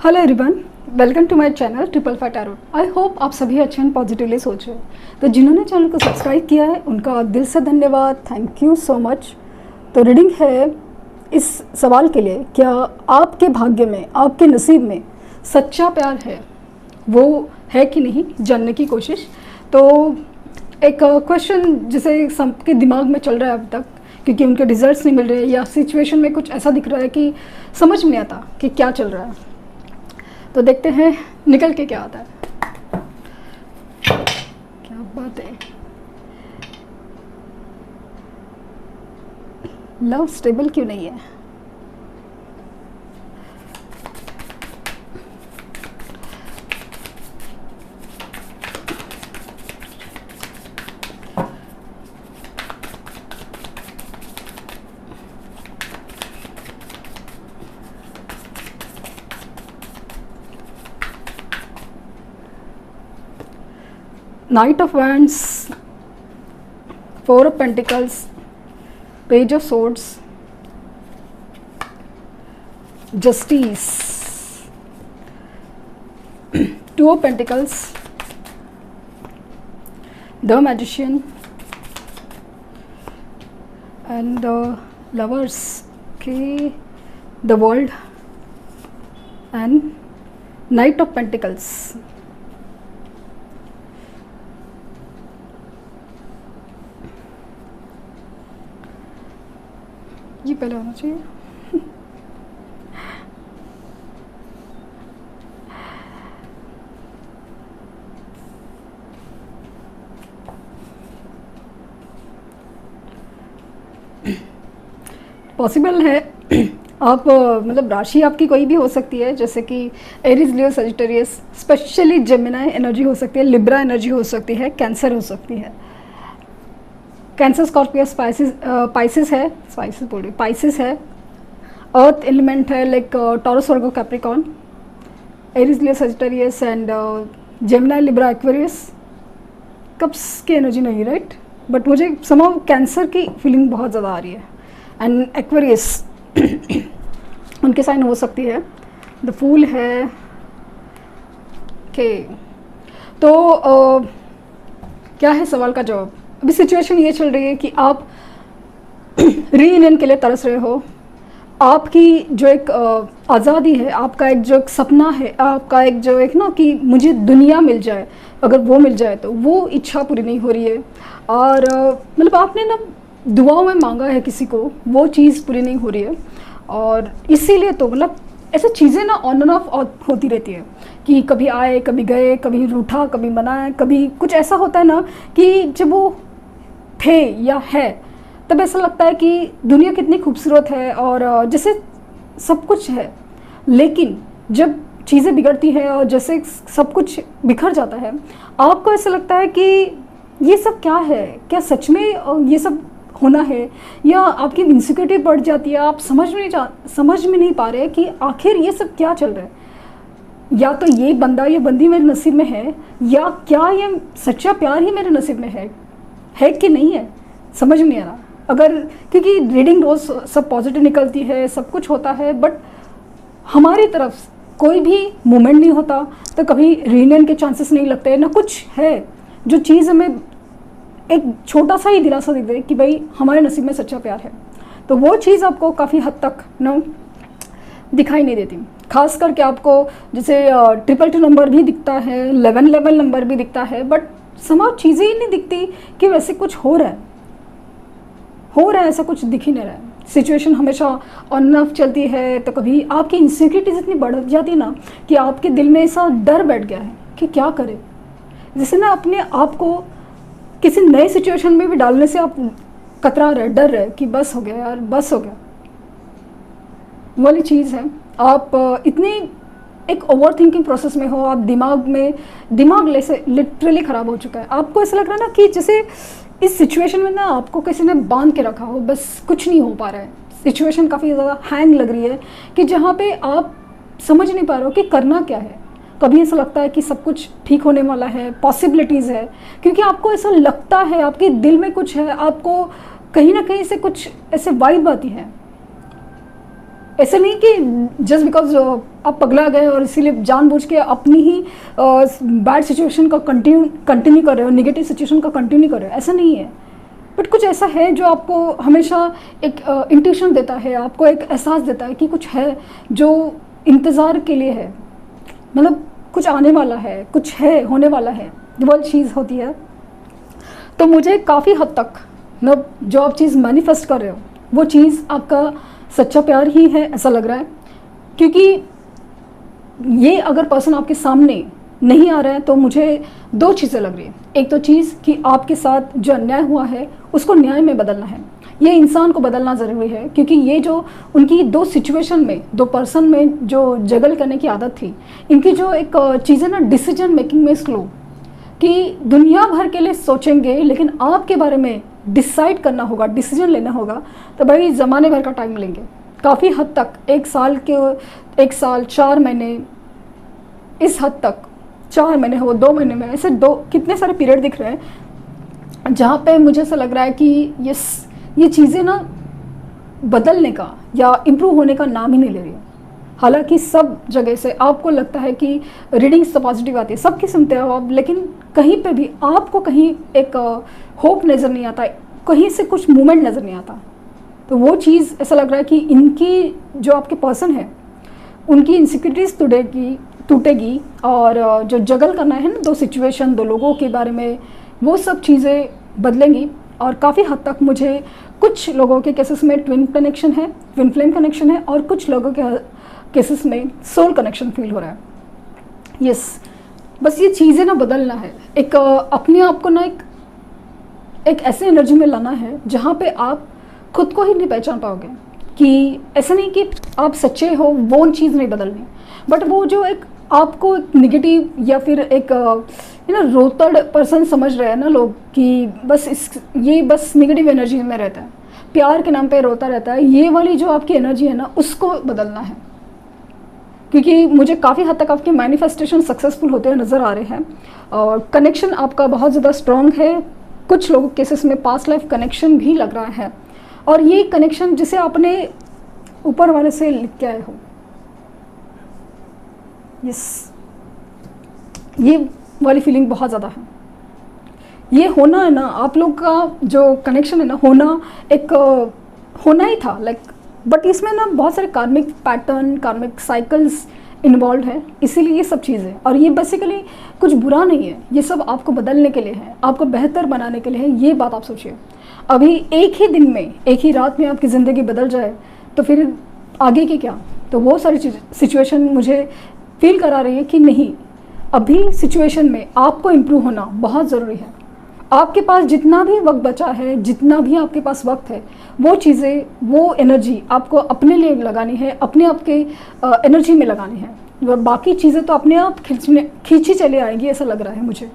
Hello everyone, welcome to my channel triple five tarot. I hope आप सभी अच्छे and positively सोच रहे हैं। तो जिन्होंने चैनल को सब्सक्राइब किया है उनका दिल से धन्यवाद, थैंक यू सो मच। तो रीडिंग है इस सवाल के लिए, क्या आपके भाग्य में, आपके नसीब में सच्चा प्यार है, वो है कि नहीं, जानने की कोशिश। तो एक क्वेश्चन जिसे सबके दिमाग में चल रहा है अब तक, क्योंकि उनके रिजल्ट्स नहीं मिल रहे या सिचुएशन में कुछ ऐसा दिख रहा है कि समझ में नहीं आता कि क्या चल रहा है। तो देखते हैं निकल के क्या आता है। क्या बात है। लव स्टेबल क्यों नहीं है? Knight of Wands, Four of Pentacles, Page of Swords, Justice, Two of Pentacles, The Magician, and Lovers, okay, the World, and Knight of Pentacles. ये पहले होना चाहिए। पॉसिबल है आप मतलब राशि आपकी कोई भी हो सकती है, जैसे कि एरीज, लियो, सजिटेरियस, स्पेशली जेमिनी एनर्जी हो सकती है, लिब्रा एनर्जी हो सकती है, कैंसर हो सकती है। कैंसर, स्कॉर्पियो, पाइसिस है, पाइसिस है, अर्थ एलिमेंट है, like taurus, Virgo, Capricorn, Aries, Leo, Sagittarius and Gemini, Libra, Aquarius. Cups की एनर्जी नहीं, राइट, बट मुझे समहाउ कैंसर की फीलिंग बहुत ज़्यादा आ रही है। एंड एक्वेरियस उनके साइन हो सकती है। द फूल है, ओके। तो क्या है सवाल का जवाब? अभी सिचुएशन ये चल रही है कि आप रीयूनियन के लिए तरस रहे हो। आपकी जो एक आज़ादी है, आपका एक जो एक सपना है, आपका एक जो एक ना कि मुझे दुनिया मिल जाए, अगर वो मिल जाए तो वो इच्छा पूरी नहीं हो रही है। और मतलब आपने ना दुआओं में मांगा है किसी को, वो चीज़ पूरी नहीं हो रही है। और इसीलिए तो मतलब ऐसे चीज़ें ना ऑन एंड ऑफ होती रहती है कि कभी आए, कभी गए, कभी रूठा, कभी मनाए, कभी कुछ ऐसा होता है ना कि जब वो थे या है तब ऐसा लगता है कि दुनिया कितनी खूबसूरत है और जैसे सब कुछ है। लेकिन जब चीज़ें बिगड़ती है और जैसे सब कुछ बिखर जाता है, आपको ऐसा लगता है कि ये सब क्या है, क्या सच में ये सब होना है, या आपकी इनसिक्योरिटी बढ़ जाती है। आप समझ में नहीं पा रहे कि आखिर ये सब क्या चल रहा है। या तो ये बंदा, ये बंदी मेरे नसीब में है, या क्या ये सच्चा प्यार ही मेरे नसीब में है कि नहीं है, समझ में नहीं आ रहा। अगर क्योंकि रीडिंग रोज सब पॉजिटिव निकलती है, सब कुछ होता है, बट हमारी तरफ कोई भी मूवमेंट नहीं होता, तो कभी रीयूनियन के चांसेस नहीं लगते ना, कुछ है जो चीज़ हमें एक छोटा सा ही दिलासा दे दे कि भाई हमारे नसीब में सच्चा प्यार है। तो वो चीज़ आपको काफ़ी हद तक ना दिखाई नहीं देती। खास करके आपको जैसे 222 नंबर भी दिखता है, 11 नंबर भी दिखता है, बट समाज चीज़ें ही नहीं दिखती कि वैसे कुछ हो रहा है, ऐसा कुछ दिख ही नहीं रहा है। सिचुएशन हमेशा ऑन एंड ऑफ चलती है, तो कभी आपकी इनसिक्योरिटीज इतनी बढ़ जाती है ना कि आपके दिल में ऐसा डर बैठ गया है कि क्या करें। जैसे ना अपने आप को किसी नए सिचुएशन में भी डालने से आप कतरा रहे, डर रहे कि बस हो गया यार, बस हो गया, वाली चीज़ है। आप इतनी एक ओवर थिंकिंग प्रोसेस में हो, आप दिमाग लिटरली ख़राब हो चुका है। आपको ऐसा लग रहा है ना कि जैसे इस सिचुएशन में ना आपको किसी ने बांध के रखा हो, बस कुछ नहीं हो पा रहा है। सिचुएशन काफ़ी ज़्यादा हैंग लग रही है कि जहाँ पे आप समझ नहीं पा रहे हो कि करना क्या है। कभी ऐसा लगता है कि सब कुछ ठीक होने वाला है, पॉसिबिलिटीज़ है, क्योंकि आपको ऐसा लगता है, आपके दिल में कुछ है, आपको कहीं ना कहीं से कुछ ऐसे वाइब आती है, ऐसे नहीं कि जस्ट बिकॉज आप पगला गए और इसीलिए जानबूझ के अपनी ही बैड सिचुएशन का कंटिन्यू कर रहे हो, नेगेटिव सिचुएशन का कंटिन्यू कर रहे हो, ऐसा नहीं है। बट कुछ ऐसा है जो आपको हमेशा एक इंट्यूशन देता है, आपको एक एहसास देता है कि कुछ है जो इंतज़ार के लिए है, मतलब कुछ आने वाला है, कुछ है, होने वाला है, वो चीज़ होती है। तो मुझे काफ़ी हद तक मतलब जो आप चीज़ मैनिफेस्ट कर रहे हो वो चीज़ आपका सच्चा प्यार ही है ऐसा लग रहा है, क्योंकि ये अगर पर्सन आपके सामने नहीं आ रहा है तो मुझे दो चीज़ें लग रही है। एक तो चीज़ कि आपके साथ जो अन्याय हुआ है उसको न्याय में बदलना है, ये इंसान को बदलना ज़रूरी है, क्योंकि ये जो उनकी दो सिचुएशन में, दो पर्सन में जो जगल करने की आदत थी, इनकी जो एक चीज़ें ना डिसीजन मेकिंग में स्लो, कि दुनिया भर के लिए सोचेंगे लेकिन आपके बारे में डिसाइड करना होगा, डिसीजन लेना होगा, तो भाई ज़माने भर का टाइम लेंगे, काफ़ी हद तक 1 साल 4 महीने, इस हद तक 4 महीने हो, 2 महीने में, ऐसे कितने सारे पीरियड दिख रहे हैं जहाँ पे मुझे ऐसा लग रहा है कि ये चीज़ें ना बदलने का या इम्प्रूव होने का नाम ही नहीं ले रही है। हालांकि सब जगह से आपको लगता है कि रीडिंग्स तो पॉजिटिव आती है, सबकी सुनते हो आप, लेकिन कहीं पे भी आपको कहीं एक होप नज़र नहीं आता, कहीं से कुछ मूवमेंट नज़र नहीं आता। तो वो चीज़ ऐसा लग रहा है कि इनकी जो आपके पर्सन है उनकी इनसिक्योरिटीज़ टूटेगी और जो जगल करना है ना, दो सिचुएशन, दो लोगों के बारे में, वो सब चीज़ें बदलेंगी। और काफ़ी हद तक मुझे कुछ लोगों के केसेस में ट्विन कनेक्शन है, ट्विन फ्लेम कनेक्शन है, और कुछ लोगों के केसेस में सोल कनेक्शन फील हो रहा है। यस, बस ये चीज़ें ना बदलना है, एक अपने आप को ना एक ऐसे एनर्जी में लाना है जहाँ पे आप खुद को ही नहीं पहचान पाओगे, कि ऐसा नहीं कि आप सच्चे हो, वो चीज़ नहीं बदलनी, बट वो जो एक आपको निगेटिव या फिर एक रोतड़ पर्सन समझ रहे हैं ना लोग, कि ये बस निगेटिव एनर्जी में रहता है, प्यार के नाम पे रोता रहता है, ये वाली जो आपकी एनर्जी है ना उसको बदलना है। क्योंकि मुझे काफ़ी हद तक आपके मैनिफेस्टेशन सक्सेसफुल होते हुए नज़र आ रहे हैं और कनेक्शन आपका बहुत ज़्यादा स्ट्रॉन्ग है। कुछ लोगों के केसेस में पास्ट लाइफ कनेक्शन भी लग रहा है, और ये कनेक्शन जिसे आपने ऊपर वाले से लिख के आए हो, ये वाली फीलिंग बहुत ज़्यादा है। ये होना है ना, आप लोग का जो कनेक्शन है ना, होना ही था लाइक, बट इसमें ना बहुत सारे कार्मिक पैटर्न, कार्मिक साइकिल्स इन्वॉल्व है, इसीलिए ये सब चीज़ें। और ये बेसिकली कुछ बुरा नहीं है, ये सब आपको बदलने के लिए है, आपको बेहतर बनाने के लिए है, ये बात आप सोचिए। अभी एक ही दिन में, एक ही रात में आपकी ज़िंदगी बदल जाए तो फिर आगे की क्या। तो वो सारी सिचुएशन मुझे फील करा रही है कि नहीं, अभी सिचुएशन में आपको इम्प्रूव होना बहुत ज़रूरी है। आपके पास जितना भी वक्त बचा है, जितना भी आपके पास वक्त है, वो चीज़ें, वो एनर्जी आपको अपने लिए लगानी है, अपने आप के एनर्जी में लगानी है, और बाकी चीज़ें तो अपने आप खींची चली आएगी, ऐसा लग रहा है मुझे।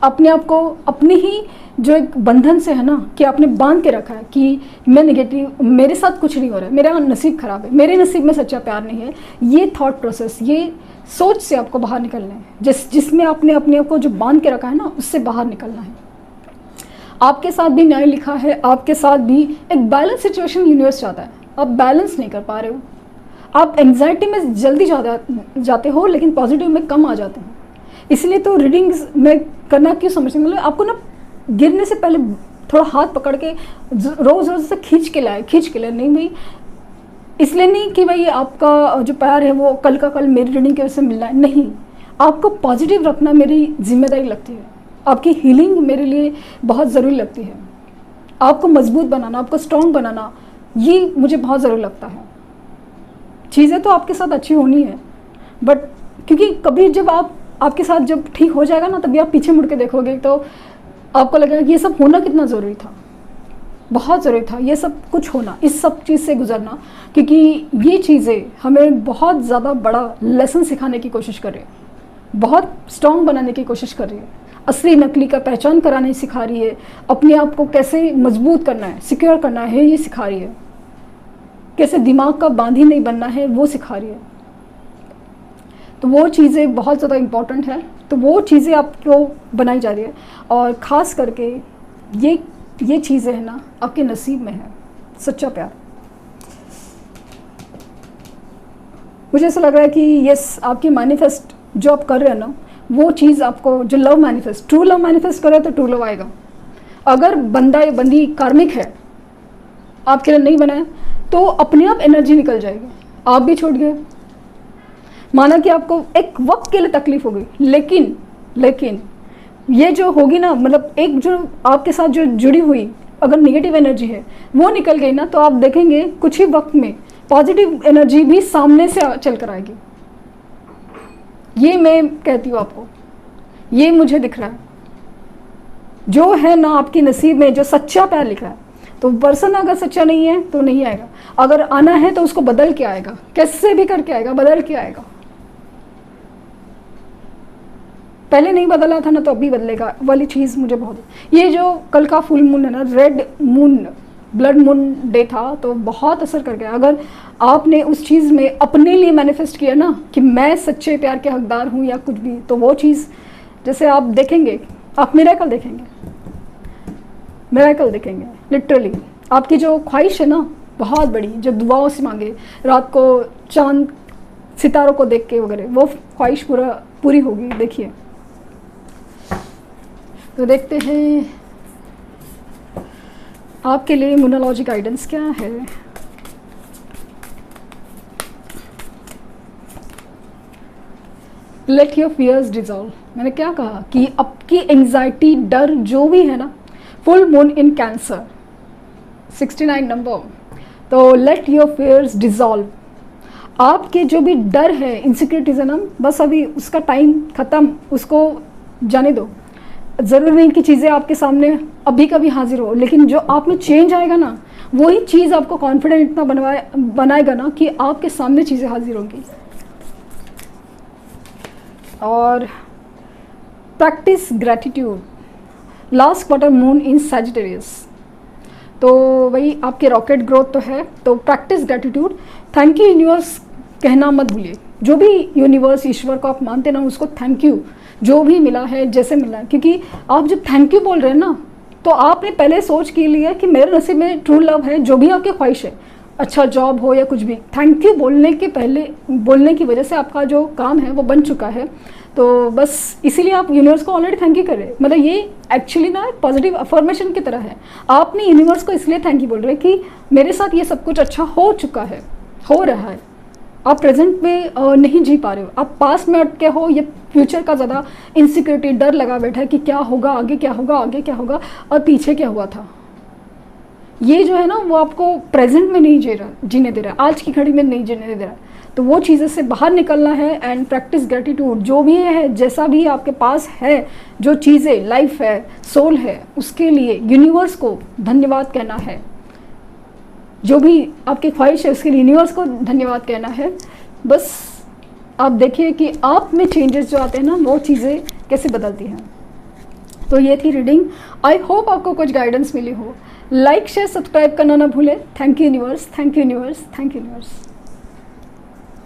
अपने आप को अपने ही जो एक बंधन से है ना, कि आपने बांध के रखा है कि मैं नेगेटिव, मेरे साथ कुछ नहीं हो रहा है, मेरा नसीब ख़राब है, मेरे नसीब में सच्चा प्यार नहीं है, ये थॉट प्रोसेस, ये सोच से आपको बाहर निकलना है। जिसमें आपने अपने आप को जो बांध के रखा है ना, उससे बाहर निकलना है। आपके साथ भी न्याय लिखा है, आपके साथ भी एक बैलेंस सिचुएशन यूनिवर्स चाहता है, आप बैलेंस नहीं कर पा रहे हो, आप एंग्जाइटी में जल्दी जाते हो लेकिन पॉजिटिव में कम आ जाते हो। इसलिए तो रीडिंग्स में करना क्यों समझते हैं, मतलब आपको ना गिरने से पहले थोड़ा हाथ पकड़ के रोज़ से खींच के लाए नहीं भाई, इसलिए नहीं कि भाई आपका जो प्यार है वो कल का कल मेरी रीडिंग की वजह से मिलना है, नहीं, आपको पॉजिटिव रखना मेरी जिम्मेदारी लगती है, आपकी हीलिंग मेरे लिए बहुत ज़रूरी लगती है, आपको मजबूत बनाना, आपको स्ट्रॉन्ग बनाना, ये मुझे बहुत ज़रूरी लगता है। चीज़ें तो आपके साथ अच्छी होनी है, बट क्योंकि कभी जब आपके साथ जब ठीक हो जाएगा ना, तभी आप पीछे मुड़ के देखोगे तो आपको लगेगा कि ये सब होना कितना ज़रूरी था, बहुत ज़रूरी था ये सब कुछ होना, इस सब चीज़ से गुजरना, क्योंकि ये चीज़ें हमें बहुत ज़्यादा बड़ा लेसन सिखाने की कोशिश कर रही है, बहुत स्ट्रॉन्ग बनाने की कोशिश कर रही है, असली नकली का पहचान कराने सिखा रही है, अपने आप को कैसे मजबूत करना है, सिक्योर करना है, ये सिखा रही है, कैसे दिमाग का बांधी नहीं बनना है, वो सिखा रही है। तो वो चीज़ें बहुत ज़्यादा इम्पॉर्टेंट है, तो वो चीज़ें आपको बनाई जा रही है, और ख़ास करके ये चीज़ें है ना, आपके नसीब में है, सच्चा प्यार। मुझे ऐसा लग रहा है कि यस, आपकी मैनिफेस्ट जो आप कर रहे हैं ना, वो चीज़ आपको, जो love manifest, true love manifest कर रहे हैं तो ट्रू लव आएगा। अगर बंदा या बंदी कार्मिक है, आपके लिए नहीं बना है, तो अपने आप एनर्जी निकल जाएगी, आप भी छूट गए। माना कि आपको एक वक्त के लिए तकलीफ हो गई, लेकिन ये जो होगी ना, मतलब एक जो आपके साथ जो जुड़ी हुई अगर नेगेटिव एनर्जी है वो निकल गई ना, तो आप देखेंगे कुछ ही वक्त में पॉजिटिव एनर्जी भी सामने से चल कर आएगी। ये मैं कहती हूँ आपको, ये मुझे दिख रहा है। जो है ना आपकी नसीब में, जो सच्चा प्यार लिखा है, तो पर्सन अगर सच्चा नहीं है तो नहीं आएगा। अगर आना है तो उसको बदल के आएगा, कैसे भी करके आएगा, बदल के आएगा। पहले नहीं बदला था ना, तो अभी बदलेगा वाली चीज़ मुझे बहुत। ये जो कल का फुल मून है ना, red moon, blood moon day था, तो बहुत असर कर गया। अगर आपने उस चीज़ में अपने लिए मैनिफेस्ट किया ना कि मैं सच्चे प्यार के हकदार हूँ या कुछ भी, तो वो चीज़ जैसे आप देखेंगे, आप मिरेकल देखेंगे, मिरेकल देखेंगे लिटरली। आपकी जो ख्वाहिश है ना बहुत बड़ी, जो दुआओं से मांगे, रात को चांद सितारों को देख के वगैरह, वो ख्वाहिश पूरी होगी। देखिए, तो देखते हैं आपके लिए न्यूमरोलॉजी गाइडेंस क्या है। Let your fears dissolve. मैंने क्या कहा कि आपकी एंजाइटी, डर जो भी है ना, full moon in cancer 69 number, तो लेट योर फियर्स डिजॉल्व। आपके जो भी डर है, इनसिक्योरिटीज है ना, बस अभी उसका टाइम ख़त्म, उसको जाने दो। ज़रूरी नहीं कि चीज़ें आपके सामने अभी कभी हाजिर हो, लेकिन जो आप में चेंज आएगा ना, वही चीज़ आपको कॉन्फिडेंट इतना बनाएगा ना कि आपके सामने चीज़ें हाजिर होंगी। और practice gratitude, last quarter moon in Sagittarius, तो वही आपके रॉकेट ग्रोथ तो है, तो practice gratitude. Thank you universe कहना मत भूलिए। जो भी यूनिवर्स, ईश्वर को आप मानते ना, उसको थैंक यू, जो भी मिला है, जैसे मिला है। क्योंकि आप जब थैंक यू बोल रहे हैं ना, तो आपने पहले सोच के लिया कि मेरे नसीब में ट्रू लव है, जो भी आपकी ख्वाहिश है, अच्छा जॉब हो या कुछ भी, थैंक यू बोलने के पहले, बोलने की वजह से आपका जो काम है वो बन चुका है। तो बस इसीलिए आप यूनिवर्स को ऑलरेडी थैंक यू कर रहे हैं। मतलब ये एक्चुअली ना पॉजिटिव अफर्मेशन की तरह है। आपने यूनिवर्स को इसलिए थैंक यू बोल रहे हैं कि मेरे साथ ये सब कुछ अच्छा हो चुका है, हो रहा है। आप प्रेजेंट में नहीं जी पा रहे हो, आप पास्ट में अटके हो, ये फ्यूचर का ज़्यादा इनसिक्योरिटी, डर लगा बैठा है कि क्या होगा आगे, क्या होगा आगे, क्या होगा और पीछे क्या हुआ था। ये जो है ना, वो आपको प्रेजेंट में नहीं जीने दे रहा है, आज की घड़ी में नहीं जीने दे रहा है। तो वो चीज़ें से बाहर निकलना है एंड प्रैक्टिस ग्रेटिट्यूड। जो भी है, जैसा भी आपके पास है, जो चीज़ें, लाइफ है, सोल है, उसके लिए यूनिवर्स को धन्यवाद कहना है। जो भी आपकी ख्वाहिश है, उसके लिए यूनिवर्स को धन्यवाद कहना है। बस आप देखिए कि आप में चेंजेस जो आते हैं ना, वो चीज़ें कैसे बदलती हैं। तो ये थी रीडिंग। आई होप आपको कुछ गाइडेंस मिली हो। लाइक, शेयर, सब्सक्राइब करना ना भूलें। Thank you universe, thank you universe, thank you universe.